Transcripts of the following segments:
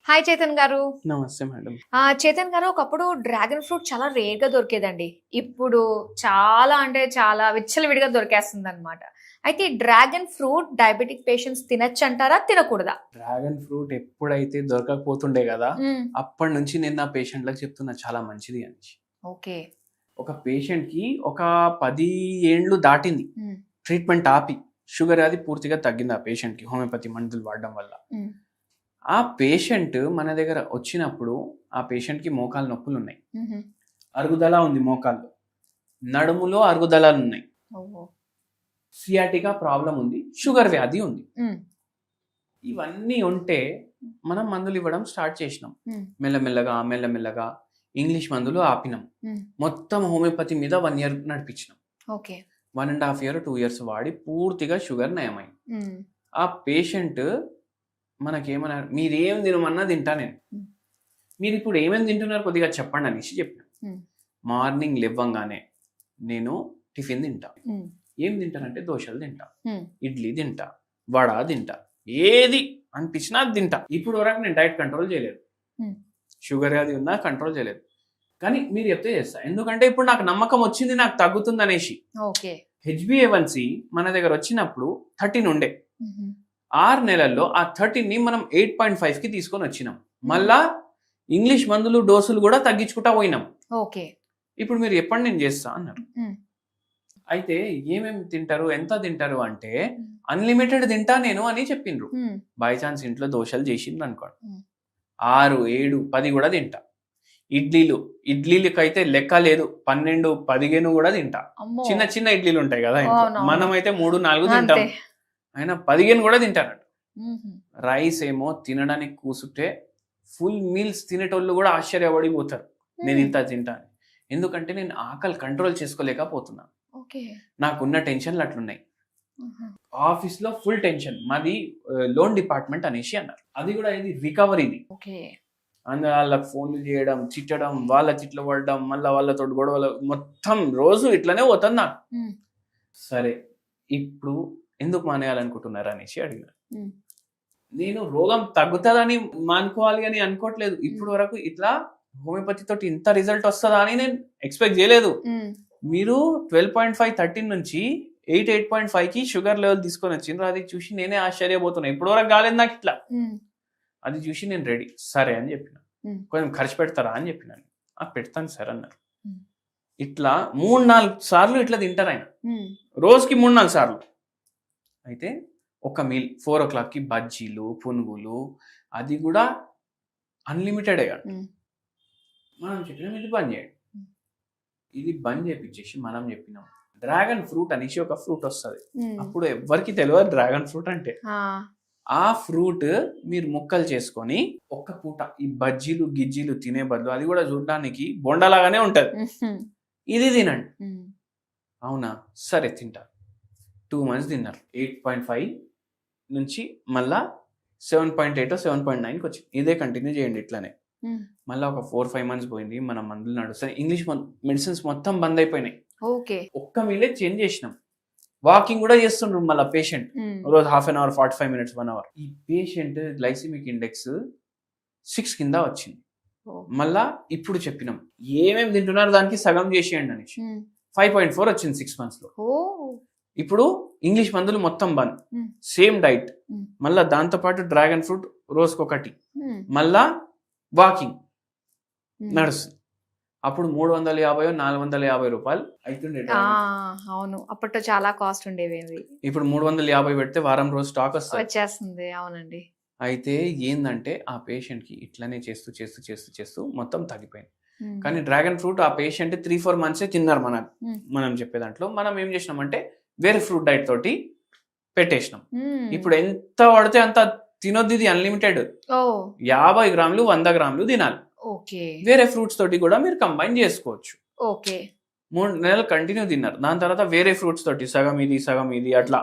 Hi Chetan గారు. నమస్తే madam. Chetan గారు, ఒకప్పుడు డ్రాగన్ ఫ్రూట్ చాలా రేర్‌గా దొరికేదండి. ఇప్పుడు చాలా అంటే చాలా విచ్చలవిడిగా దొరికేస్తుందన్నమాట. అయితే ఈ డ్రాగన్ ఫ్రూట్ డయాబెటిక్ పేషెంట్స్ తినొచ్చంటారా? తినకూడదా? డ్రాగన్ ఫ్రూట్ ఎప్పుడైతే దొరకకపోతుండే గదా! హ్మ్. అప్పటినుంచి నేను నా పేషెంట్‌లకి చెప్తున్నా చాలా మంచిది అనేసి. ఓకే. ఒక పేషెంట్‌కి ఒక 10 ఏండ్లు దాటింది. హ్మ్. ట్రీట్మెంట్ ఆపి. షుగర్ అది పూర్తిగా తగ్గింది ఆ పేషెంట్‌కి హోమియోపతి మందులు వాడడం వల్ల. హ్మ్. ఆ పేషెంట్ మన దగ్గర వచ్చినప్పుడు ఆ పేషెంట్‌కి మోకాలు నొప్పులున్నాయి. హుహు. అరుగుదల ఉంది మోకాల్లో. నడుములో అరుగుదలలున్నాయి. ఓహో! సియాటికా ప్రాబ్లమ్ ఉంది. షుగర్ వ్యాధి ఉంది. హ్మ్. ఇవన్నీ ఉంటే మనం మందులు ఇవ్వడం స్టార్ట్ చేసినాం. హ్మ్. మెల్లమెల్లగా, మెల్లమెల్లగా ఇంగ్లీష్ మందులు ఆపినాం. హ్మ్. మొత్తం హోమియోపతి మీద 1 ఇయర్ నడిపించినాం. ఓకే. 1 ½ ఇయర్, 2 ఇయర్స్ వాడి పూర్తిగా షుగర్ నయమైంది. హ్మ్. ఆ పేషెంట్ మనకేమన్నారు, "మీరేం తినమన్నా తింటా నేను. హ్మ్. మీరిప్పుడు ఏమేమి తింటున్నారు కొద్దిగా చెప్పండి" అనేసి చెప్పినా. హ్మ్. మార్నింగ్ లెవ్వంగానే నేను టిఫిన్ తింటా. హ్మ్. ఏం తింటానంటే దోసలు తింటా, హ్మ్. ఇడ్లీ తింటా, వడ తింటా. ఏది అనిపించినా అది తింటా. ఇప్పుడు వరకు నేను డైట్ కంట్రోల్ చేయలేదు. హ్మ్. షుగర్ అది ఉన్నా కంట్రోల్ చేయలేదు. కానీ మీరు చెప్తే చేస్తా. ఎందుకంటే ఇప్పుడు నాకు నమ్మకం వచ్చింది నాకు తగ్గుతుందనేసి. ఓకే. హెచ్‌బీఏ1సీ మన దగ్గర వచ్చినప్పుడు 13 ఉండే. హుహు. 6 నెలల్లో ఆ 13ని మనం 8.5కి తీసుకొని వచ్చినాం. మళ్ళా ఇంగ్లీష్ మందులు డోసులు కూడా తగ్గించుకుంటా పోయినాం. ఓకే. ఇప్పుడు మీరు చెప్పండి నేను చేస్తా అన్నారు. హ్మ్. అయితే ఏమేమి తింటారు? ఎంత తింటారు? అంటే హ్మ్. అన్‌లిమిటెడ్ తింటా నేను అని చెప్పిండ్రు. హ్మ్. బై చాన్స్ ఇంట్లో దోసలు చేసిండ్రనుకోండి. హ్మ్. 6, 7, 10 కూడా తింటా. ఇడ్లీలకైతే లెక్క లేదు. 12, 15 కూడా తింటా. అమ్మో! చిన్న చిన్న ఇడ్లీలు ఉంటాయి కదా ఇంట్లో. అవునవును. మనమైతే 3, 4 తింటాం. అంతే. ఆయన 15 కూడా తింటారట. హుహు. రైస్ ఏమో తినడానికి కూసుంటే ఫుల్ మీల్స్ తినేటోళ్ళు కూడా ఆశ్చర్యపడిపోతారు. నేను హ్మ్. ఇంత తింటా అని. ఎందుకంటే నేను ఆకలి కంట్రోల్ చేసుకోలేకపోతున్నా. ఓకే. నాకున్న టెన్షన్‌లు అట్లున్నాయి. ఆహా! ఆఫీస్‌లో ఫుల్ టెన్షన్. మాది లోన్ డిపార్ట్‌మెంట్ అనేసి అన్నారు. అది కూడా ఇది రికవరీది. ఓకే. ఆళ్ళకి ఫోన్‌లు చేయడం, తిట్టడం, వాళ్ళ తిట్లు పడడం, మళ్ళా వాళ్ళతోటి గొడవలు మొత్తం రోజు ఇట్లనే పోతుంది నాకు. హ్మ్. సరే, ఇప్పుడు ఎందుకు మానేయాలనుకుంటున్నారు అనేసి అడిగారు. హ్మ్. నేను రోగం తగ్గుతదని మానుకోవాలి అని అనుకోవట్లేదు. హ్మ్. ఇప్పటి వరకు ఇట్లా హోమియోపతి తోటి ఇంత రిజల్ట్ వస్తదా అని నేను ఎక్స్‌పెక్ట్ చేయలేదు. హ్మ్. మీరు 12.5, 13 నుంచి 8.5కి షుగర్ లెవెల్ తీసుకొనొచ్చిండ్రు. అది చూసి నేనే ఆశ్చర్యపోతున్నా. ఇప్పటి వరకు కాలేదు నాకిట్లా. హ్మ్. అది చూసి నేను రెడీ. సరే అని చెప్పిన. హ్మ్. కొంచెం ఖర్చు పెడతారా అని చెప్పినాను. పెడతాను సార్ అన్నారు. హ్మ్. ఇట్లా 3, 4 సార్లు ఇట్లా తింటారాయన. హ్మ్. రోజుకి 3, 4 సార్లు. అయితే ఒక మీల్ 4:00కి బజ్జీలు, పునుగులు అది కూడా అన్‌లిమిటెడే అంట. హ్మ్. మనం చెప్పినాం ఇది బంద్ చేయండి. హ్మ్. ఇది బంద్ చేపిచ్చేసి మనం చెప్పినాం. డ్రాగన్ ఫ్రూట్ అనేసి ఒక ఫ్రూట్ వస్తది. హ్మ్. అప్పుడు ఎవ్వరికీ తెలవదు డ్రాగన్ ఫ్రూట్ అంటే. ఆ! ఆ ఫ్రూట్ మీరు ముక్కలు చేసుకొని ఒక్క పూట ఈ బజ్జీలు, గిజ్జీలు తినే బదులు అది కూడా చూడడానికి బొండలాగానే ఉంటది. హుహు. ఇది తినండి. హ్మ్. అవునా? సరే తింటా. 2 మంత్స్ తిన్నారు. 8.5 నుంచి మళ్ళా 7.8 7.9కి వచ్చింది. ఇదే కంటిన్యూ చేయండి ఇట్లనే. హ్మ్. మళ్ళా ఒక 4, 5 మంత్స్ పోయింది. మన మందులు నడుస్తున్నాయి. ఇంగ్లీష్ మెడిసిన్స్ మొత్తం బంద్ అయిపోయినాయి. ఓకే. ఒక్క మీలే చేంజ్ చేసినాం. వాకింగ్ కూడా చేస్తుండ్రు మళ్ళా పేషెంట్. హ్మ్. రోజు half an hour, 45 minutes, 1 hour. ఈ పేషెంట్ గ్లైసెమిక్ ఇండెక్స్ 6 కింద వచ్చింది. ఓహ్! మళ్ళా ఇప్పుడు చెప్పినాం. ఏమేమి తింటున్నారో దానికి సగం చేసేయండి అనేసి. హ్మ్. 5.4 వచ్చింది 6 మంత్స్‌లో. ఓహ్! ఇప్పుడు ఇంగ్లీష్ మందులు మొత్తం బంద్. హ్మ్. Same diet. హ్మ్. మళ్ళా దాంతో పాటు డ్రాగన్ ఫ్రూట్ రోజుకొకటి. హ్మ్. మళ్ళా వాకింగ్ హ్మ్. నడుస్తుంది. అప్పుడు 350 450 రూపాయలు అయితుండే ఆ! డ్రాగన్. అవును. అప్పట్లో చాలా కాస్ట్ ఉండేవి అవి. ఇప్పుడు 350 పెడితే వారం రోజు స్టాక్ వస్తది. వచ్చేస్తుంది. అవునండి. అయితే ఏందంటే ఆ పేషెంట్‌కి ఇట్లనే చేస్తూ మొత్తం తగ్గిపోయింది. హ్మ్. కానీ డ్రాగన్ ఫ్రూట్ ఆ పేషెంట్ 3, 4 మంత్సే తిన్నారు హ్మ్. మనం చెప్పే దాంట్లో. మనం ఏం చేసినామంటే వేరే ఫ్రూట్ డైట్ తోటి పెట్టేసినాం. హ్మ్. ఇప్పుడు ఎంత పడితే అంత తినొద్దు, ఇది అన్‌లిమిటెడ్. ఓహ్! 50 గ్రాములు, 100 గ్రాములు తినాలి. ఓకే. వేరే ఫ్రూట్స్ తోటి కూడా మీరు కంబైన్ చేసుకోవచ్చు. ఓకే. 3 నెలలు కంటిన్యూ తిన్నారు. దాని తర్వాత వేరే ఫ్రూట్స్ తోటి సగం ఇది అట్లా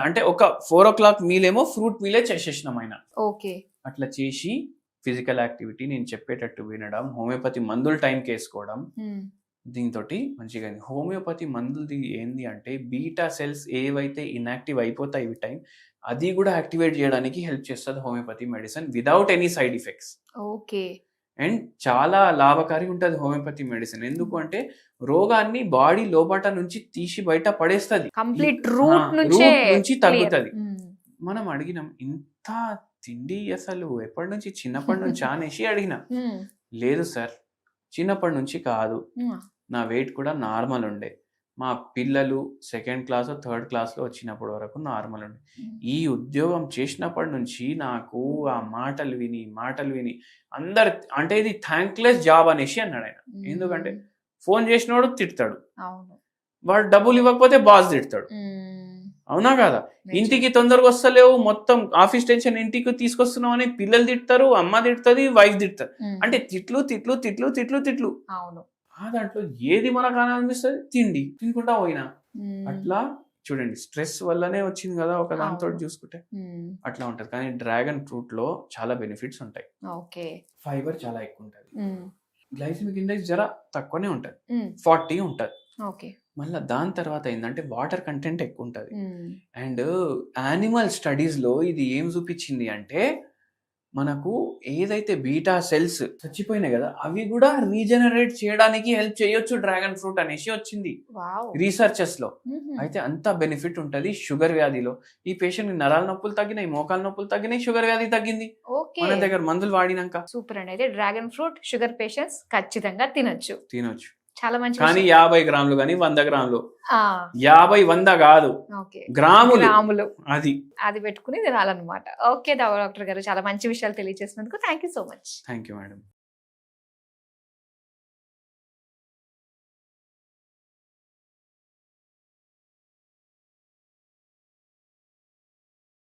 అంటే ఒక 4:00 మీల్ ఏమో ఫ్రూట్ మీలే చేసేసినాం ఆయన. ఓకే. అట్లా చేసి ఫిజికల్ యాక్టివిటీ నేను చెప్పేటట్టు వినడం, హోమియోపతి మందులు టైంకేసుకోవడం, హ్మ్. దీంతో మంచిగా అయింది. హోమియోపతి మందులది ఏంది అంటే బీటా సెల్స్ ఏవైతే ఇన్యాక్టివ్ అయిపోతాయి విత్ టైం అది కూడా యాక్టివేట్ చేయడానికి హెల్ప్ చేస్తుంది homeopathy medicine without any side effects. Okay. And చాలా లాభకారి ఉంటుంది హోమియోపతి మెడిసిన్. ఎందుకు అంటే రోగాన్ని బాడీ లోపట నుంచి తీసి బయట పడేస్తుంది, కంప్లీట్ రూట్ నుంచే నుంచి clear. తగ్గుతుంది. మనం అడిగినాం ఇంత తిండి అసలు ఎప్పటి నుంచి, చిన్నప్పటి నుంచి అనేసి అడిగిన. లేదు సార్, చిన్నప్పటి నుంచి కాదు, నా వెయిట్ కూడా నార్మల్ ఉండే, మా పిల్లలు సెకండ్ క్లాస్ థర్డ్ క్లాస్లో వచ్చినప్పటి వరకు నార్మల్ ఉండే, ఈ ఉద్యోగం చేసినప్పటి నుంచి నాకు ఆ మాటలు విని అందరు అంటే ఇది థ్యాంక్లెస్ జాబ్ అనేసి అన్నాడు ఆయన. ఎందుకంటే ఫోన్ చేసినోడు తిడతాడు, అవును. వాడు డబ్బులు ఇవ్వకపోతే బాస్ తిడతాడు, అవునా కాదా? ఇంటికి తొందరగా వస్తలేవు, మొత్తం ఆఫీస్ టెన్షన్ ఇంటికి తీసుకొస్తున్నావు అని పిల్లలు తిడతారు, అమ్మ తిడుతుంది, వైఫ్ తిడతారు. అంటే తిట్లు తిట్లు తిట్లు తిట్లు తిట్లు. అవును. ఆ దాంట్లో ఏది మనకు అనిపిస్తుంది? తిండి తినుకుంటా పోయినా. అట్లా చూడండి, స్ట్రెస్ వల్లనే వచ్చింది కదా ఒక దాంతో చూసుకుంటే అట్లా ఉంటది. కానీ డ్రాగన్ ఫ్రూట్ లో చాలా బెనిఫిట్స్ ఉంటాయి. ఓకే. ఫైబర్ చాలా ఎక్కువ ఉంటది, గ్లైసిమిక్ ఇండెక్స్ జర తక్కువనే ఉంటది, 40 ఉంటది. ఓకే. మళ్ళీ దాని తర్వాత ఏంటంటే వాటర్ కంటెంట్ ఎక్కువ ఉంటుంది. అండ్ యానిమల్ స్టడీస్ లో ఇది ఏం చూపించింది అంటే మనకు ఏదైతే బీటా సెల్స్ చచ్చిపోయినాయి కదా అవి కూడా రీజనరేట్ చేయడానికి హెల్ప్ చేయొచ్చు డ్రాగన్ ఫ్రూట్ అనేసి వచ్చింది రీసెర్చెస్ లో. అయితే అంత బెనిఫిట్ ఉంటది షుగర్ వ్యాధిలో. ఈ పేషెంట్ నరాల నొప్పులు తగ్గినాయి, మోకాల నొప్పులు తగ్గినాయి, షుగర్ వ్యాధి తగ్గింది మన దగ్గర మందులు వాడినాక. సూపర్ అండి. అయితే డ్రాగన్ ఫ్రూట్ షుగర్ పేషెంట్స్ ఖచ్చితంగా తినొచ్చు. చాలా మంచి. కానీ 50 గ్రాములు కానీ 100 గ్రాములు, 50-100 కాదు, గ్రాములు అది పెట్టుకుని తినాలన్నమాట. ఓకే డాక్టర్ గారు, చాలా మంచి విషయాలు తెలియజేసినందుకు thank you so much. Thank you madam.